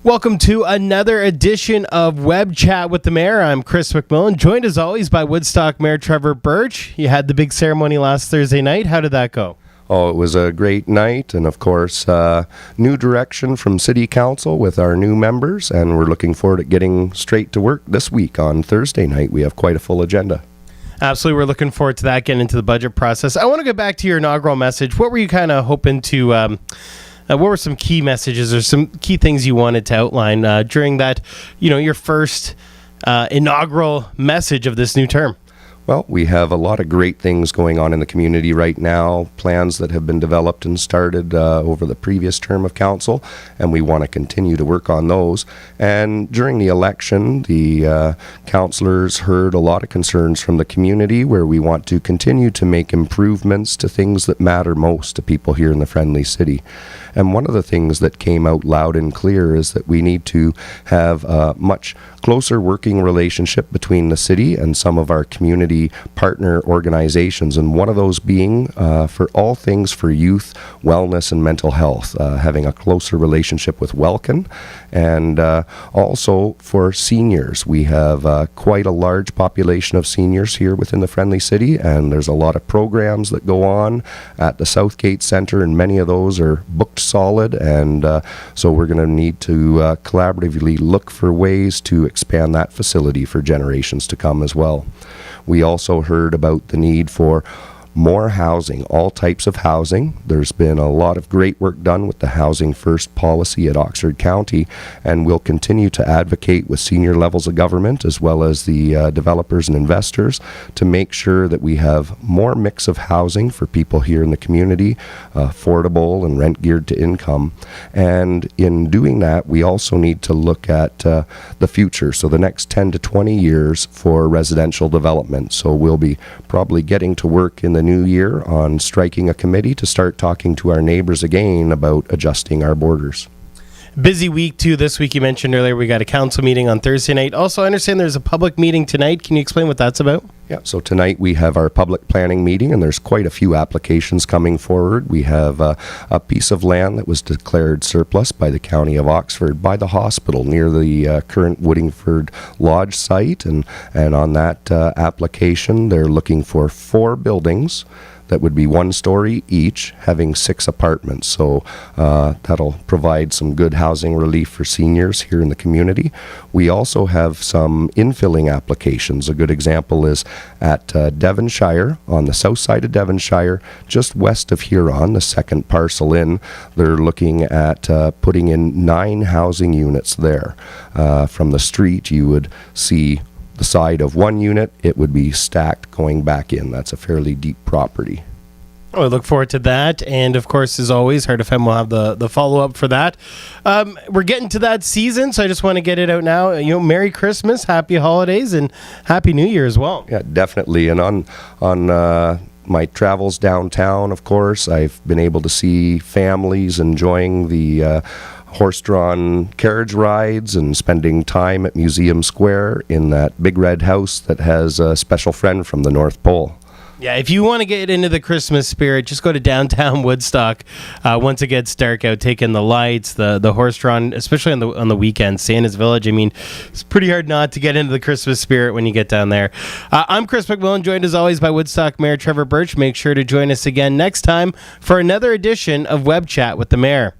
Welcome to another edition of Web Chat with the Mayor. I'm Chris McMillan, joined as always by Woodstock Mayor Trevor Birtch. You had the big ceremony last Thursday night. How did that go? Oh, it was a great night, and of course, new direction from City Council with our new members, and we're looking forward to getting straight to work this week on Thursday night. We have quite a full agenda. Absolutely, we're looking forward to that, getting into the budget process. I want to go back to your inaugural message. What were you kind of hoping to... what were some key messages or some key things you wanted to outline during that, your first inaugural message of this new term? Well, we have a lot of great things going on in the community right now, plans that have been developed and started over the previous term of council, and we want to continue to work on those. And during the election, the councillors heard a lot of concerns from the community where we want to continue to make improvements to things that matter most to people here in the Friendly City. And one of the things that came out loud and clear is that we need to have a much closer working relationship between the city and some of our community partner organizations, and one of those being for all things for youth, wellness, and mental health, having a closer relationship with Welkin, and also for seniors. We have quite a large population of seniors here within the Friendly City, and there's a lot of programs that go on at the Southgate Centre, and many of those are booked solid, and so we're going to need to collaboratively look for ways to expand that facility for generations to come as well. We also heard about the need for more housing, all types of housing. There's been a lot of great work done with the Housing First policy at Oxford County, and we'll continue to advocate with senior levels of government as well as the developers and investors to make sure that we have more mix of housing for people here in the community, affordable and rent geared to income. And in doing that, we also need to look at the future, so the next 10 to 20 years for residential development. So we'll be probably getting to work in the new year on striking a committee to start talking to our neighbors again about adjusting our borders. Busy week too this week. You mentioned earlier we got a council meeting on Thursday night. Also, I understand there's a public meeting tonight. Can you explain what that's about? Yeah, so tonight we have our public planning meeting, and there's quite a few applications coming forward. We have a piece of land that was declared surplus by the County of Oxford by the hospital near the current Woodingford Lodge site, and on that application they're looking for 4 buildings that would be 1 story each, having 6 apartments. So that'll provide some good housing relief for seniors here in the community. We also have some infilling applications. A good example is at Devonshire, on the south side of Devonshire, just west of Huron, the second parcel in. They're looking at putting in 9 housing units there. From the street, you would see the side of 1 unit, it would be stacked going back in. That's a fairly deep property. Oh, I look forward to that. And of course, as always, Heart FM will have the follow-up for that. We're getting to that season, so I just want to get it out now. Merry Christmas, Happy Holidays, and Happy New Year as well. Yeah, definitely. And on my travels downtown, of course, I've been able to see families enjoying the horse-drawn carriage rides and spending time at Museum Square in that big red house that has a special friend from the North Pole. Yeah, if you want to get into the Christmas spirit, just go to downtown Woodstock. Once it gets dark out, take in the lights, the horse-drawn, especially on the weekends, Santa's Village. I mean, it's pretty hard not to get into the Christmas spirit when you get down there. I'm Chris McMillan, joined as always by Woodstock Mayor Trevor Birtch. Make sure to join us again next time for another edition of Web Chat with the Mayor.